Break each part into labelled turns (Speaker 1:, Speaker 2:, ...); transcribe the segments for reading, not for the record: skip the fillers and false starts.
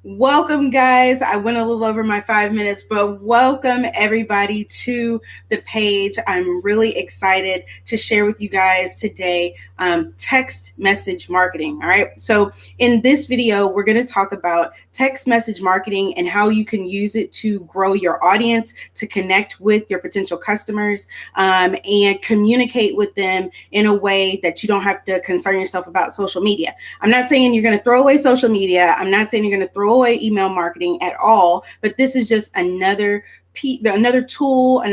Speaker 1: Welcome, guys. I went a little over my 5 minutes, but welcome everybody to the page. I'm really excited to share with you guys today text message marketing. All right. So in this video, we're going to talk about text message marketing and how you can use it to grow your audience, to connect with your potential customers, and communicate with them in a way that you don't have to concern yourself about social media. I'm not saying you're going to throw away social media. I'm not saying you're going to throw away email marketing at all, but this is just another tool,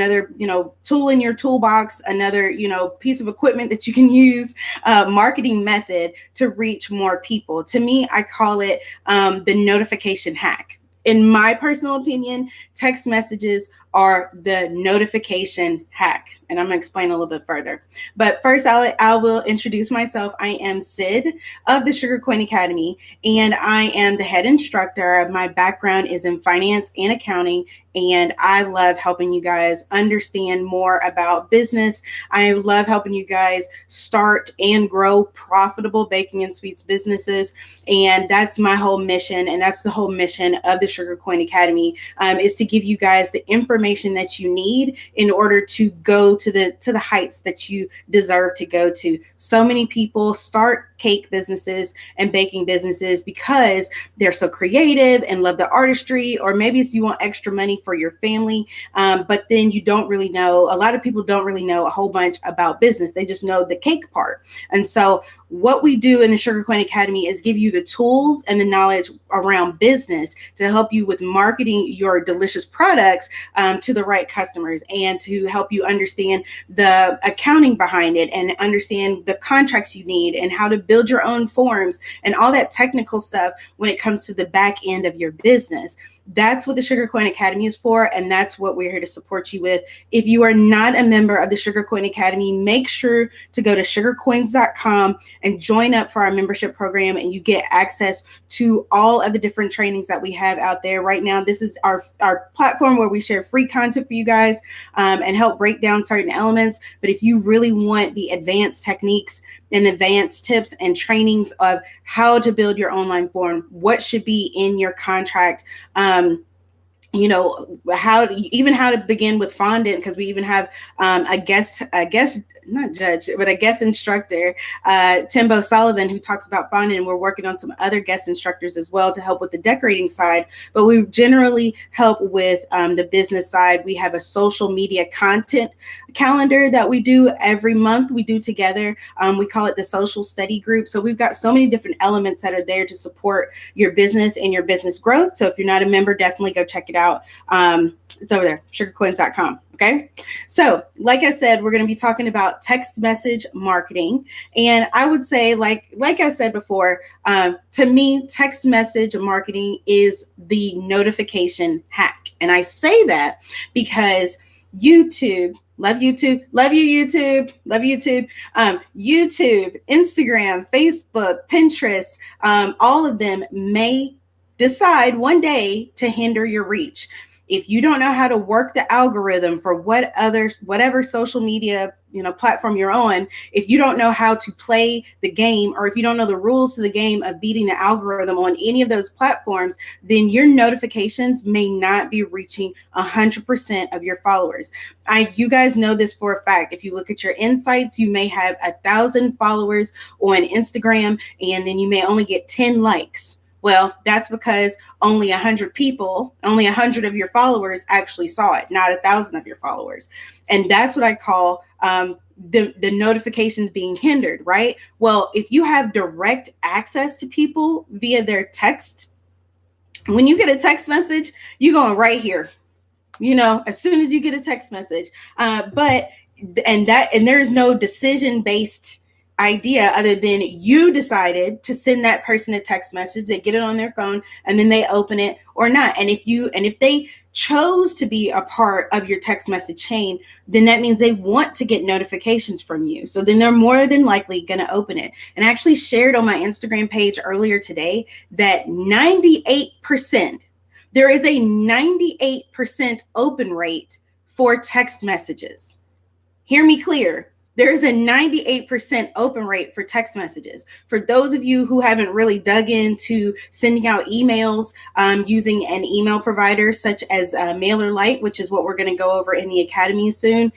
Speaker 1: tool in your toolbox, another piece of equipment that you can use, marketing method to reach more people. To me, I call it the notification hack. In my personal opinion, text messages are the notification hack. And I'm going to explain a little bit further. But first, I will introduce myself. I am Sid of the Sugar Coin Academy, and I am the head instructor. My background is in finance and accounting, and I love helping you guys understand more about business. I love helping you guys start and grow profitable baking and sweets businesses. And that's my whole mission. And that's the whole mission of the Sugar Coin Academy, is to give you guys the information that you need in order to go to the heights that you deserve to go to. So many people start cake businesses and baking businesses because they're so creative and love the artistry, or maybe it's you want extra money for your family, but then you don't really know. A lot of people don't really know a whole bunch about business. They just know the cake part. And so what we do in the Sugar Coin Academy is give you the tools and the knowledge around business to help you with marketing your delicious products to the right customers, and to help you understand the accounting behind it and understand the contracts you need and how to build your own forms and all that technical stuff when it comes to the back end of your business. That's what the Sugar Coin Academy is for, and that's what we're here to support you with. If you are not a member of the Sugar Coin Academy, make sure to go to sugarcoins.com and join up for our membership program, and you get access to all of the different trainings that we have out there right now. This is our platform where we share free content for you guys and help break down certain elements. But if you really want the advanced techniques and advanced tips and trainings of how to build your online form, what should be in your contract, how to begin with fondant, because we even have a guest instructor, Timbo Sullivan, who talks about fondant, and we're working on some other guest instructors as well to help with the decorating side. But we generally help with the business side. We have a social media content calendar that we do every month. We do together. We call it the social study group. So we've got so many different elements that are there to support your business and your business growth. So if you're not a member, definitely go check it out. It's over there, sugarcoins.com. Okay. So like I said, we're going to be talking about text message marketing. And I would say, like I said before, to me, text message marketing is the notification hack. And I say that because YouTube, love YouTube, love you, YouTube, love YouTube, YouTube, Instagram, Facebook, Pinterest, all of them may decide one day to hinder your reach. If you don't know how to work the algorithm for whatever social media platform you're on, if you don't know how to play the game, or if you don't know the rules to the game of beating the algorithm on any of those platforms, then your notifications may not be reaching 100% of your followers. You guys know this for a fact. If you look at your insights, you may have 1,000 followers on Instagram, and then you may only get 10 likes. Well, that's because only 100 people, only 100 of your followers actually saw it, not 1,000 of your followers. And that's what I call the notifications being hindered, right? Well, if you have direct access to people via their text, when you get a text message, you're going right here, as soon as you get a text message. But there is no decision-based idea other than you decided to send that person a text message. They get it on their phone and then they open it or not. And if they chose to be a part of your text message chain, then that means they want to get notifications from you. So then they're more than likely going to open it. And I actually shared on my Instagram page earlier today that 98%, there is a 98% open rate for text messages. Hear me clear. There's a 98% open rate for text messages. For those of you who haven't really dug into sending out emails using an email provider such as MailerLite, which is what we're going to go over in the Academy soon,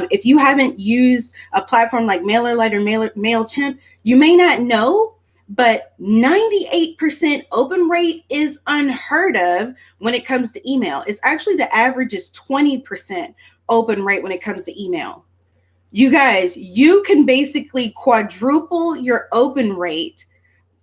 Speaker 1: if you haven't used a platform like MailerLite or MailChimp, you may not know, but 98% open rate is unheard of when it comes to email. It's actually the average is 20% open rate when it comes to email. You guys, you can basically quadruple your open rate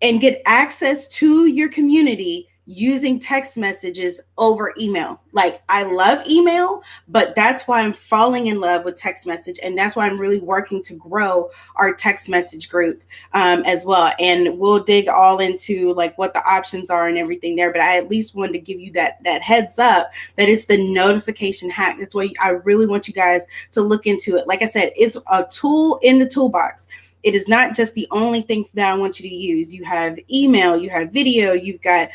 Speaker 1: and get access to your community using text messages over email. Like, I love email, but that's why I'm falling in love with text message. And that's why I'm really working to grow our text message group as well. And we'll dig all into like what the options are and everything there. But I at least wanted to give you that heads up that it's the notification hack. That's why I really want you guys to look into it. Like I said, it's a tool in the toolbox. It is not just the only thing that I want you to use. You have email, you have video, you've got,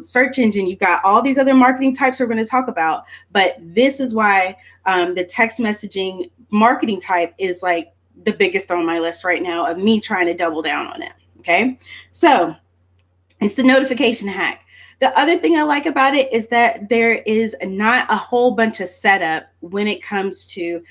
Speaker 1: search engine, you've got all these other marketing types we're going to talk about. But this is why the text messaging marketing type is like the biggest on my list right now of me trying to double down on it. Okay. So it's the notification hack. The other thing I like about it is that there is not a whole bunch of setup when it comes to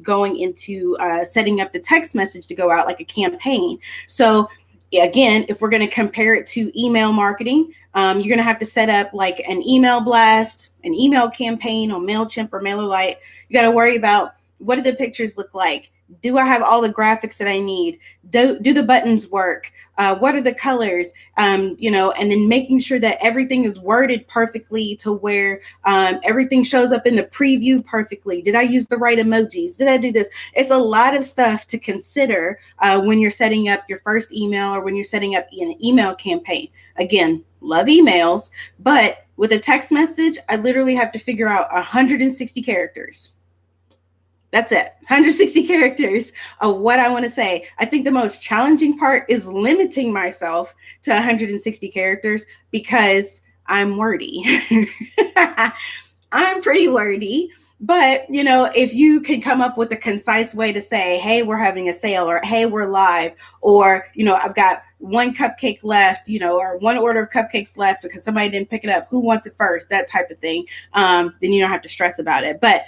Speaker 1: going into setting up the text message to go out like a campaign. So again, if we're going to compare it to email marketing, you're going to have to set up like an email blast, an email campaign on MailChimp or MailerLite. You got to worry about what do the pictures look like? Do I have all the graphics that I need? Do the buttons work? What are the colors? And then making sure that everything is worded perfectly to where everything shows up in the preview perfectly. Did I use the right emojis? Did I do this? It's a lot of stuff to consider when you're setting up your first email or when you're setting up an email campaign. Again, love emails, but with a text message, I literally have to figure out 160 characters. That's it. 160 characters of what I want to say. I think the most challenging part is limiting myself to 160 characters because I'm wordy. I'm pretty wordy. But, if you can come up with a concise way to say, hey, we're having a sale, or hey, we're live, or, I've got one cupcake left, or one order of cupcakes left because somebody didn't pick it up. Who wants it first? That type of thing. Then you don't have to stress about it. But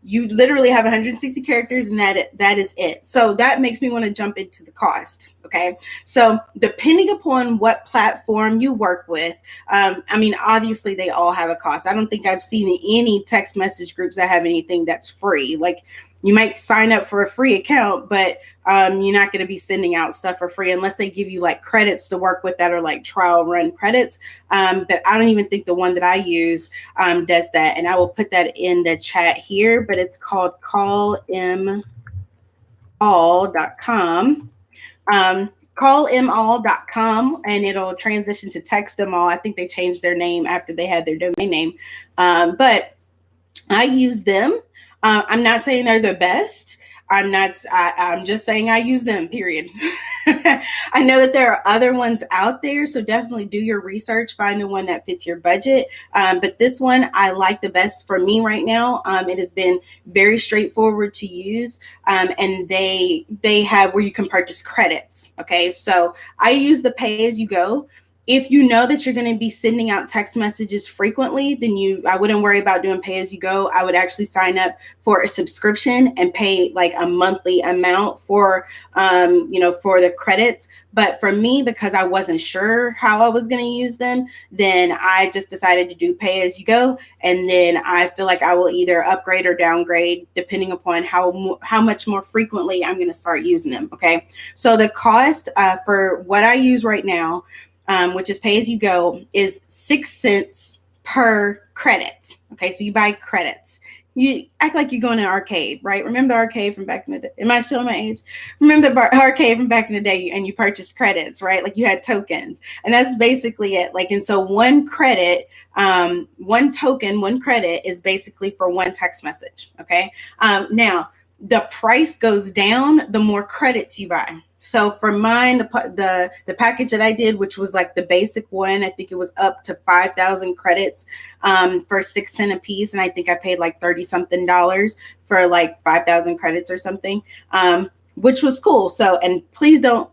Speaker 1: you literally have 160 characters and that is it. So that makes me want to jump into the cost. Okay. So depending upon what platform you work with, obviously they all have a cost. I don't think I've seen any text message groups that have anything that's free. Like, you might sign up for a free account, but you're not going to be sending out stuff for free unless they give you like credits to work with that are like trial run credits. But I don't even think the one that I use does that. And I will put that in the chat here, but it's called callemall.com. Callemall.com, and it'll transition to text them all. I think they changed their name after they had their domain name. But I use them. I'm not saying they're the best. I'm just saying I use them, period. I know that there are other ones out there, so definitely do your research, find the one that fits your budget. But this one I like the best for me right now. It has been very straightforward to use, and they have where you can purchase credits. Okay, so I use the pay as you go. If you know that you're going to be sending out text messages frequently, then I wouldn't worry about doing pay as you go. I would actually sign up for a subscription and pay like a monthly amount for the credits. But for me, because I wasn't sure how I was going to use them, then I just decided to do pay as you go. And then I feel like I will either upgrade or downgrade depending upon how much more frequently I'm going to start using them. Okay. So the cost for what I use right now, which is pay as you go, is 6 cents per credit. Okay, so you buy credits. You act like you're going to an arcade, right? Remember the arcade from back in the day? Am I showing my age? Remember the arcade from back in the day, and you purchased credits, right? Like you had tokens, and that's basically it. Like, and so one credit, one token, one credit is basically for one text message. Okay, now the price goes down the more credits you buy. So for mine, the package that I did, which was like the basic one, I think it was up to 5,000 credits for 6 cents a piece, and I think I paid like $30 something for like 5,000 credits or something, which was cool. So, and please don't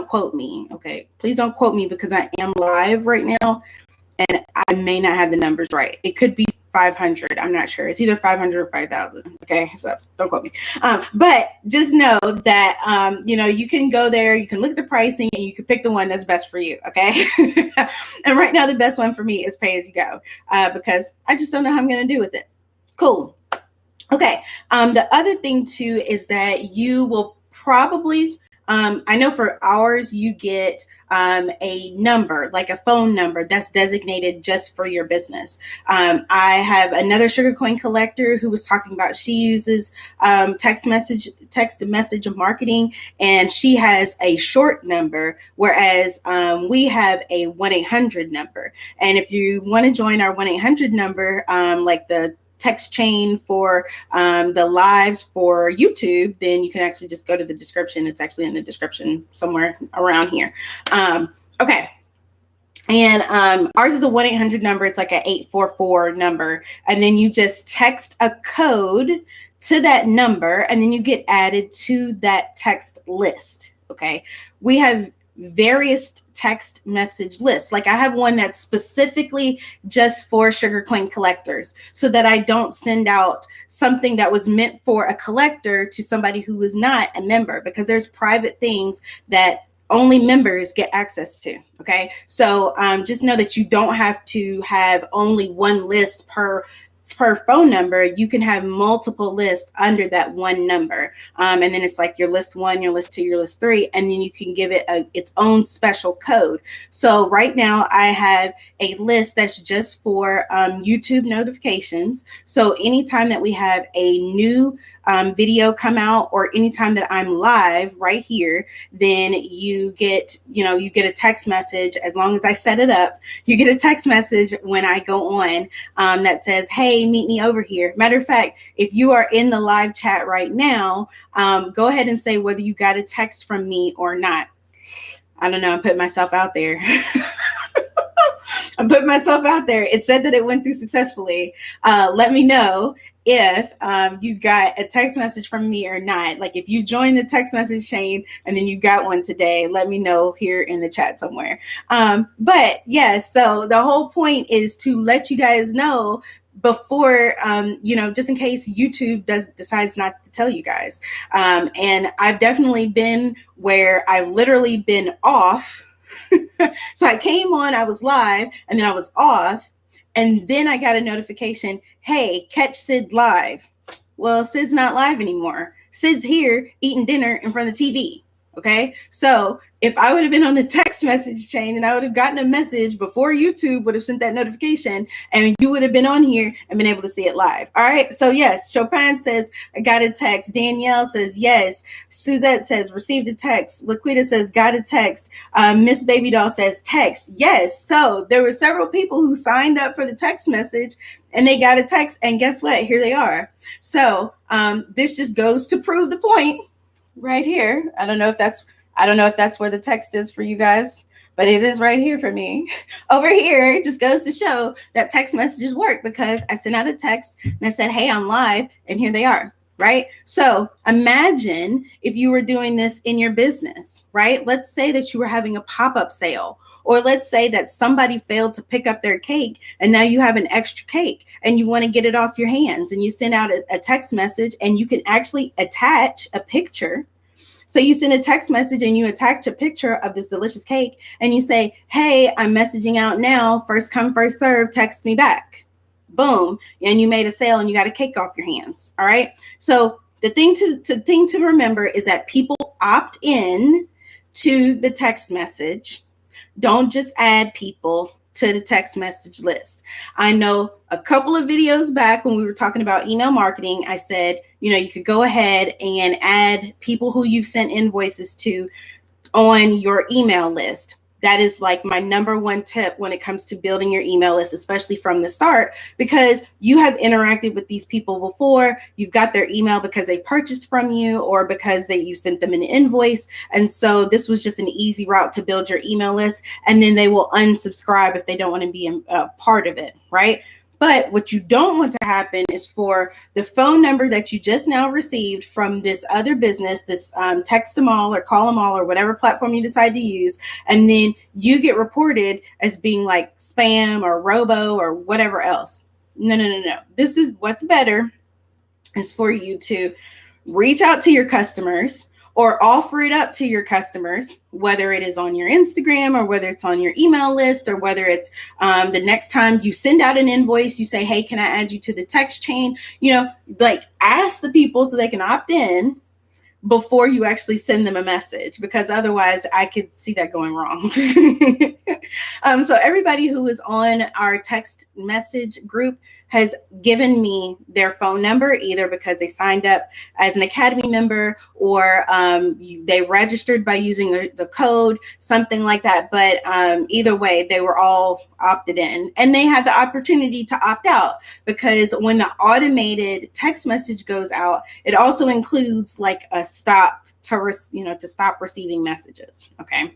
Speaker 1: quote me, okay? Please don't quote me because I am live right now, and I may not have the numbers right. It could be 500. I'm not sure. It's either 500 or 5,000. Okay, so don't quote me. But just know that you can go there, you can look at the pricing, and you can pick the one that's best for you. Okay, and right now the best one for me is pay as you go because I just don't know how I'm going to do with it. Cool. Okay. The other thing too is that you will probably. I know for ours, you get a number, like a phone number that's designated just for your business. I have another sugar coin collector who was talking about she uses text to message marketing, and she has a short number, whereas we have a 1-800 number. And if you want to join our 1-800 number, like the text chain for the lives for YouTube, then you can actually just go to the description. It's actually in the description somewhere around here. Okay. And ours is a 1-800 number. It's like an 844 number. And then you just text a code to that number, and then you get added to that text list. Okay. We have various text message lists. Like I have one that's specifically just for sugar coin collectors, so that I don't send out something that was meant for a collector to somebody who is not a member, because there's private things that only members get access to. Okay. So just know that you don't have to have only one list per phone number. You can have multiple lists under that one number. And then it's like your list 1, your list 2, your list 3, and then you can give it its own special code. So right now I have a list that's just for YouTube notifications. So anytime that we have a new video come out, or anytime that I'm live right here, then you get a text message. As long as I set it up, you get a text message when I go on that says, hey, meet me over here. Matter of fact, if you are in the live chat right now, go ahead and say whether you got a text from me or not. I don't know. I'm putting myself out there. I put myself out there. It said that it went through successfully. Let me know if you got a text message from me or not. Like if you joined the text message chain and then you got one today, let me know here in the chat somewhere. But yeah, so the whole point is to let you guys know before, just in case YouTube decides not to tell you guys. And I've definitely been where I've literally been off. So I came on, I was live, and then I was off. And then I got a notification, hey, catch Sid live. Well, Sid's not live anymore. Sid's here eating dinner in front of the TV. Okay. So if I would have been on the text message chain, and I would have gotten a message before YouTube would have sent that notification, and you would have been on here and been able to see it live. All right. So yes, Chopin says, I got a text. Danielle says, yes. Suzette says, received a text. Laquita says, got a text. Miss Baby Doll says, text. Yes. So there were several people who signed up for the text message, and they got a text, and guess what? Here they are. So this just goes to prove the point right here. I don't know if that's where the text is for you guys, but it is right here for me. Over here, it just goes to show that text messages work, because I sent out a text and I said, hey, I'm live, and here they are. Right? So imagine if you were doing this in your business, right? Let's say that you were having a pop-up sale, or let's say that somebody failed to pick up their cake, and now you have an extra cake and you want to get it off your hands, and you send out a text message, and you can actually attach a picture. So you send a text message and you attach a picture of this delicious cake, and you say, hey, I'm messaging out now. First come, first serve. Text me back. Boom. And you made a sale and you got a cake off your hands. All right. So the thing to remember is that people opt in to the text message. Don't just add people to the text message list. I know a couple of videos back when we were talking about email marketing, I said, you could go ahead and add people who you've sent invoices to on your email list. That is like my number one tip when it comes to building your email list, especially from the start, because you have interacted with these people before. You've got their email because they purchased from you or because you sent them an invoice. And so this was just an easy route to build your email list. And then they will unsubscribe if they don't want to be a part of it, right? But what you don't want to happen is for the phone number that you just now received from this other business, this text them all or call them all or whatever platform you decide to use, and then you get reported as being like spam or robo or whatever else. No. This is what's better is for you to reach out to your customers or offer it up to your customers, whether it is on your Instagram or whether it's on your email list or whether it's the next time you send out an invoice, you say, hey, can I add you to the text chain? Like ask the people so they can opt in before you actually send them a message, because otherwise I could see that going wrong. So everybody who is on our text message group has given me their phone number, either because they signed up as an Academy member or they registered by using the code, something like that. But either way, they were all opted in, and they had the opportunity to opt out, because when the automated text message goes out, it also includes like a stop to stop receiving messages. Okay.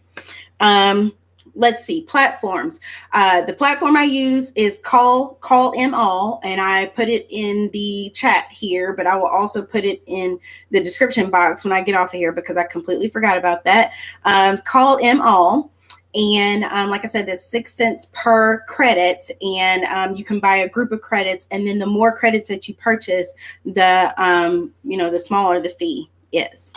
Speaker 1: Let's see, platforms. The platform I use is Call Em All, and I put it in the chat here, but I will also put it in the description box when I get off of here because I completely forgot about that. Call Em All. And like I said, there's 6 cents per credit, and you can buy a group of credits. And then the more credits that you purchase, the smaller the fee is.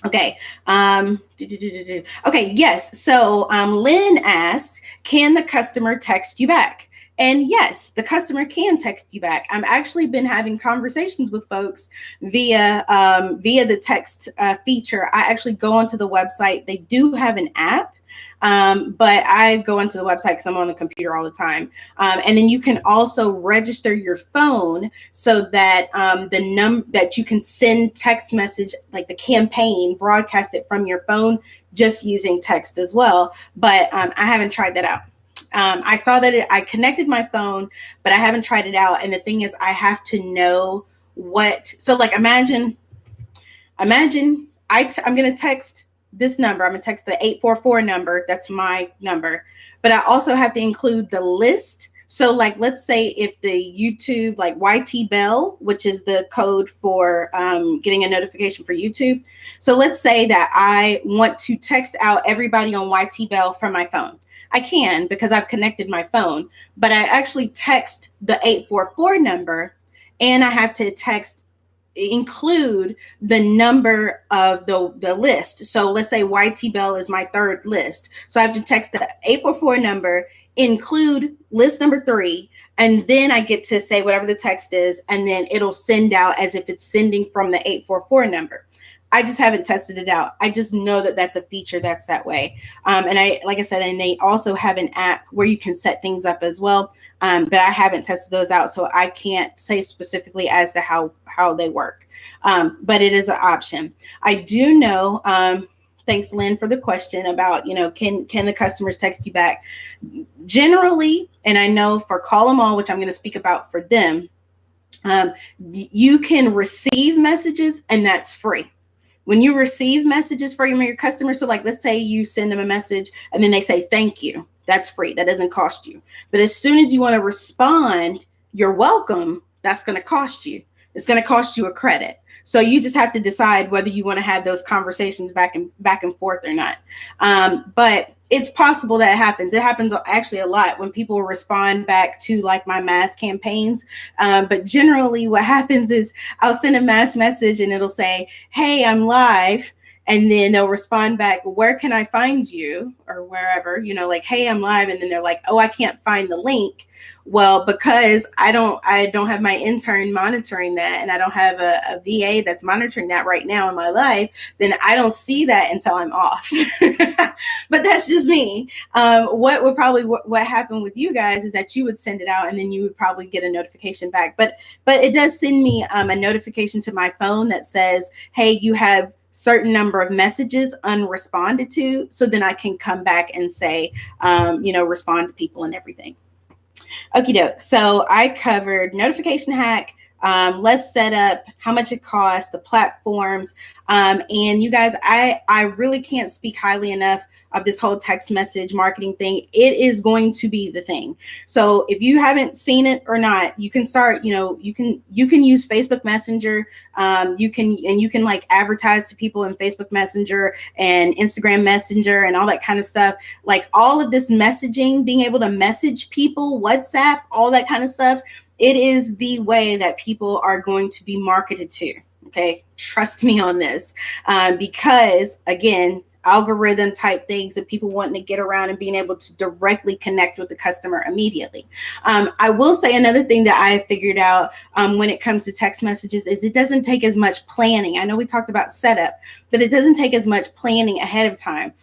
Speaker 1: Okay. Okay. Yes. So Lynn asked, can the customer text you back? And yes, the customer can text you back. I've actually been having conversations with folks via the text feature. I actually go onto the website. They do have an app. But I go into the website because I'm on the computer all the time. And then you can also register your phone so that that you can send text message, like the campaign, broadcast it from your phone just using text as well. But I haven't tried that out. I saw that I connected my phone, but I haven't tried it out. And the thing is, I have to know so like imagine I'm going to text this number. I'm going to text the 844 number. That's my number. But I also have to include the list. So like, let's say if the YouTube, like YTBELL, which is the code for getting a notification for YouTube. So let's say that I want to text out everybody on YTBELL from my phone. I can, because I've connected my phone, but I actually text the 844 number, and I have to include the number of the list. So let's say YTBELL is my third list. So I have to text the 844 number, include list number 3, and then I get to say whatever the text is, and then it'll send out as if it's sending from the 844 number. I just haven't tested it out. I just know that that's a feature that's that way. And like I said, and they also have an app where you can set things up as well. But I haven't tested those out, so I can't say specifically as to how they work. But it is an option. I do know, thanks, Lynn, for the question about, can the customers text you back? Generally, and I know for Call Em All, which I'm going to speak about for them, you can receive messages, and that's free. When you receive messages from your customers, so like, let's say you send them a message and then they say, thank you. That's free. That doesn't cost you. But as soon as you want to respond, you're welcome, that's going to cost you. It's going to cost you a credit. So you just have to decide whether you want to have those conversations back and forth or not. But it's possible that it happens. It happens actually a lot when people respond back to like my mass campaigns. But generally what happens is I'll send a mass message and it'll say, hey, I'm live. And then they'll respond back, where can I find you? Or wherever, like, hey, I'm live. And then they're like, oh, I can't find the link. Well, because I don't have my intern monitoring that, and I don't have a VA that's monitoring that right now in my life, then I don't see that until I'm off. But that's just me. What happened with you guys is that you would send it out and then you would probably get a notification back. But it does send me a notification to my phone that says, hey, you have certain number of messages unresponded to, so then I can come back and say, respond to people and everything. Okie doke. So I covered notification hack, let's set up, how much it costs, the platforms. And you guys, I really can't speak highly enough of this whole text message marketing thing. It is going to be the thing. So if you haven't seen it or not, you can start, you can use Facebook Messenger. You can like advertise to people in Facebook Messenger and Instagram Messenger and all that kind of stuff. Like all of this messaging, being able to message people, WhatsApp, all that kind of stuff. It is the way that people are going to be marketed to. Okay. Trust me on this. Because again, algorithm type things and people wanting to get around and being able to directly connect with the customer immediately. I will say another thing that I have figured out when it comes to text messages is it doesn't take as much planning. I know we talked about setup, but it doesn't take as much planning ahead of time.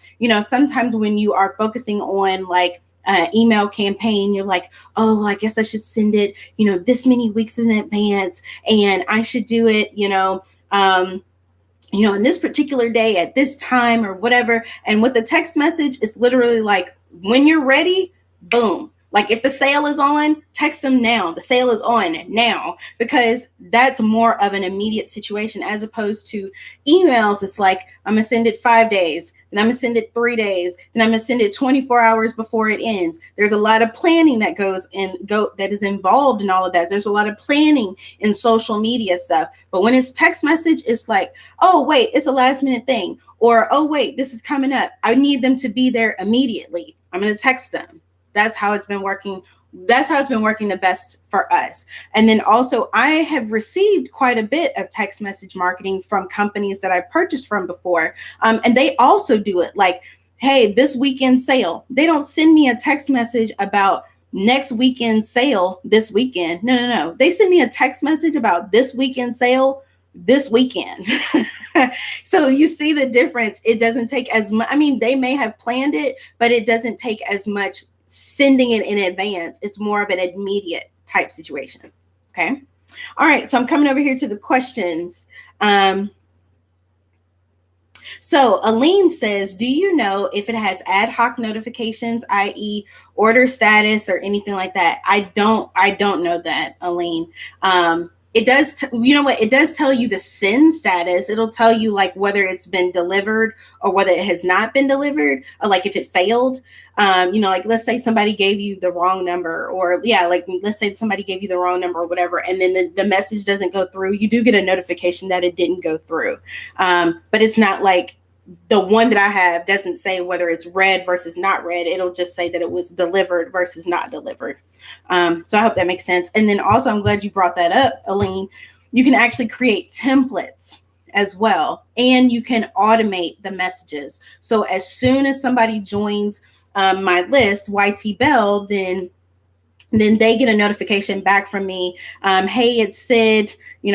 Speaker 1: Sometimes when you are focusing on like email campaign, you're like, oh, well, I guess I should send it, this many weeks in advance, and I should do it, in this particular day at this time or whatever. And with the text message, it's literally like, when you're ready, boom. Like if the sale is on, text them now. The sale is on now, because that's more of an immediate situation as opposed to emails. It's like, I'm going to send it 5 days, then I'm going to send it 3 days, then I'm going to send it 24 hours before it ends. There's a lot of planning that that is involved in all of that. There's a lot of planning in social media stuff. But when it's text message, it's like, oh, wait, it's a last minute thing. Or, oh, wait, this is coming up. I need them to be there immediately. I'm going to text them. That's how it's been working. That's how it's been working the best for us. And then also I have received quite a bit of text message marketing from companies that I purchased from before. And they also do it like, hey, this weekend sale. They don't send me a text message about next weekend sale this weekend. No. They send me a text message about this weekend sale this weekend. So you see the difference. It doesn't take as much. I mean, they may have planned it, but it doesn't take as much sending it in advance. It's more of an immediate type situation. Okay. All right. So I'm coming over here to the questions. So Aline says, do you know if it has ad hoc notifications, i.e. order status or anything like that? I don't know that, Aline. It does, it does tell you the send status. It'll tell you like whether it's been delivered or whether it has not been delivered, or like if it failed. Like let's say somebody gave you the wrong number, or let's say somebody gave you the wrong number or whatever, and then the message doesn't go through. You do get a notification that it didn't go through. But it's not like the one that I have doesn't say whether it's read versus not read. It'll just say that it was delivered versus not delivered. So I hope that makes sense. And then also, I'm glad you brought that up, Aline. You can actually create templates as well, and you can automate the messages. So as soon as somebody joins my list, YTBELL, then they get a notification back from me. Hey, it said,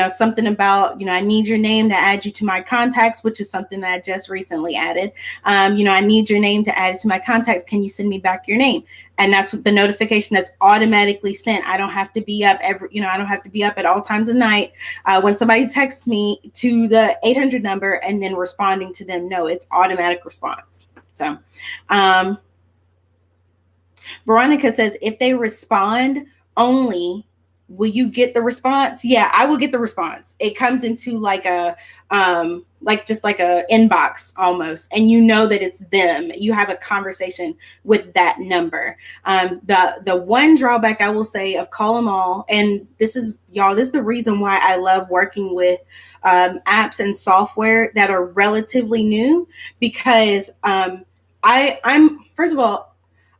Speaker 1: something about, I need your name to add you to my contacts, which is something that I just recently added. I need your name to add it to my contacts. Can you send me back your name? And that's the notification that's automatically sent. I don't have to be up I don't have to be up at all times of night when somebody texts me to the 800 number and then responding to them. No, it's automatic response. So, Veronica says, if they respond only, will you get the response? Yeah, I will get the response. It comes into like a inbox almost, and that it's them. You have a conversation with that number. The one drawback I will say of Call 'em All, and this is the reason why I love working with apps and software that are relatively new, because I'm first of all,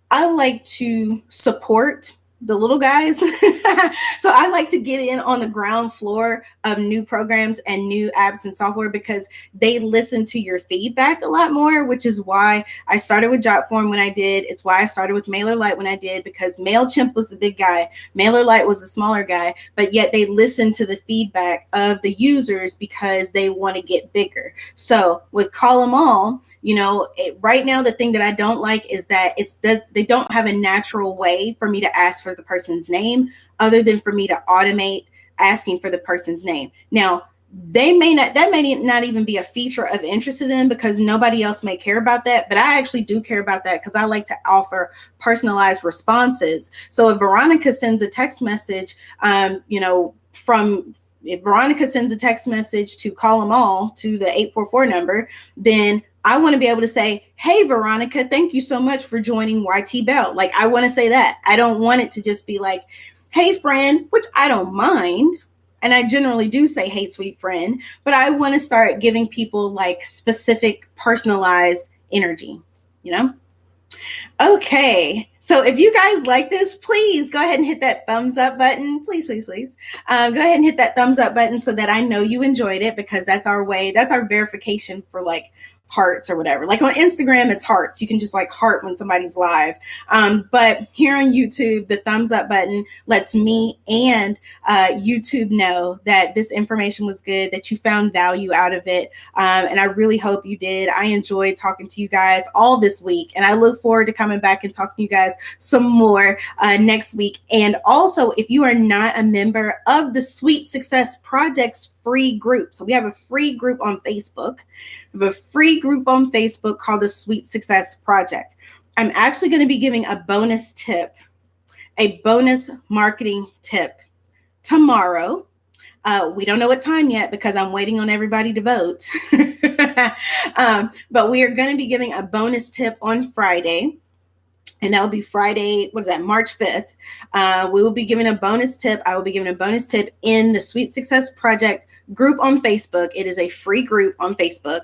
Speaker 1: I like to support the little guys. So I like to get in on the ground floor of new programs and new apps and software, because they listen to your feedback a lot more, which is why I started with Jotform when I did. It's why I started with MailerLite when I did, because MailChimp was the big guy. MailerLite was the smaller guy, but yet they listen to the feedback of the users because they want to get bigger. So with Call 'em All, right now, the thing that I don't like is that they don't have a natural way for me to ask for the person's name other than for me to automate asking for the person's name. Now, that may not even be a feature of interest to them because nobody else may care about that. But I actually do care about that because I like to offer personalized responses. So if Veronica sends a text message, if Veronica sends a text message to call them all to the 844 number, then I want to be able to say, hey, Veronica, thank you so much for joining YTBELL. Like, I want to say that. I don't want it to just be like, hey, friend, which I don't mind. And I generally do say, hey, sweet friend, but I want to start giving people like specific personalized energy, you know? Okay. So if you guys like this, please go ahead and hit that thumbs up button. Please, please, please. Go ahead and hit that thumbs up button so that I know you enjoyed it, because that's our verification for like hearts or whatever. Like on Instagram, it's hearts. You can just like heart when somebody's live. But here on YouTube, the thumbs up button lets me and YouTube know that this information was good, that you found value out of it. And I really hope you did. I enjoyed talking to you guys all this week, and I look forward to coming back and talking to you guys some more next week. And also, if you are not a member of the Sweet Success Project's free group, so we have a free group on Facebook. We have a free group on Facebook called the Sweet Success Project. I'm actually going to be giving a bonus marketing tip tomorrow. We don't know what time yet because I'm waiting on everybody to vote. But we are going to be giving a bonus tip on Friday. And that will be Friday, March 5th. We will be giving a bonus tip. I will be giving a bonus tip in the Sweet Success Project group on Facebook. It is a free group on Facebook.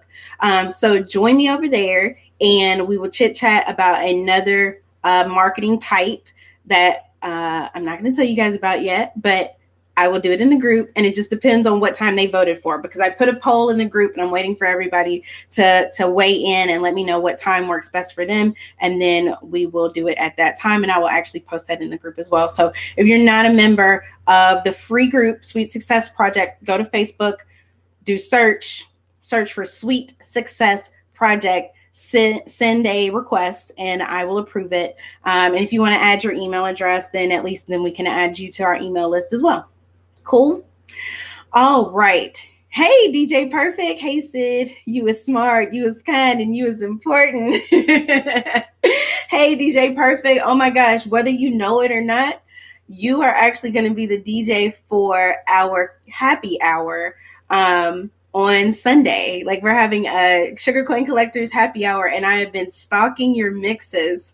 Speaker 1: So join me over there and we will chit chat about another marketing type that I'm not going to tell you guys about yet, but I will do it in the group, and it just depends on what time they voted for, because I put a poll in the group and I'm waiting for everybody to weigh in and let me know what time works best for them. And then we will do it at that time, and I will actually post that in the group as well. So if you're not a member of the free group, Sweet Success Project, go to Facebook, do search for Sweet Success Project, send a request and I will approve it. And if you want to add your email address, then at least then we can add you to our email list as well. Cool. All right. Hey, DJ Perfect. Hey, Sid. You was smart. You was kind, and you was important. Hey, DJ Perfect. Oh my gosh. Whether you know it or not, you are actually going to be the DJ for our happy hour on Sunday. Like, we're having a Sugar Coin Collectors happy hour, and I have been stalking your mixes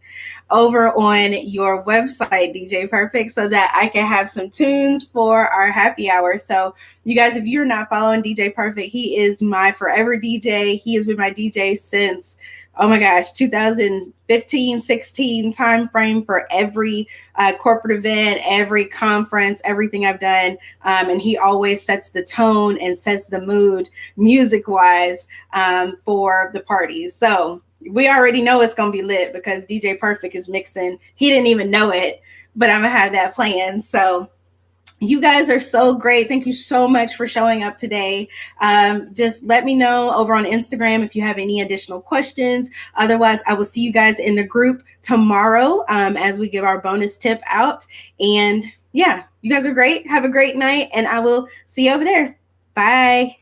Speaker 1: over on your website, DJ Perfect, so that I can have some tunes for our happy hour. So you guys, if you're not following DJ Perfect, he is my forever DJ. He has been my DJ since, oh my gosh, 2015, 16 time frame for every corporate event, every conference, everything I've done. And he always sets the tone and sets the mood music-wise for the parties. So we already know it's going to be lit because DJ Perfect is mixing. He didn't even know it, but I'm going to have that playing. So you guys are so great. Thank you so much for showing up today. Just let me know over on Instagram if you have any additional questions. Otherwise, I will see you guys in the group tomorrow as we give our bonus tip out. And yeah, you guys are great. Have a great night, and I will see you over there. Bye.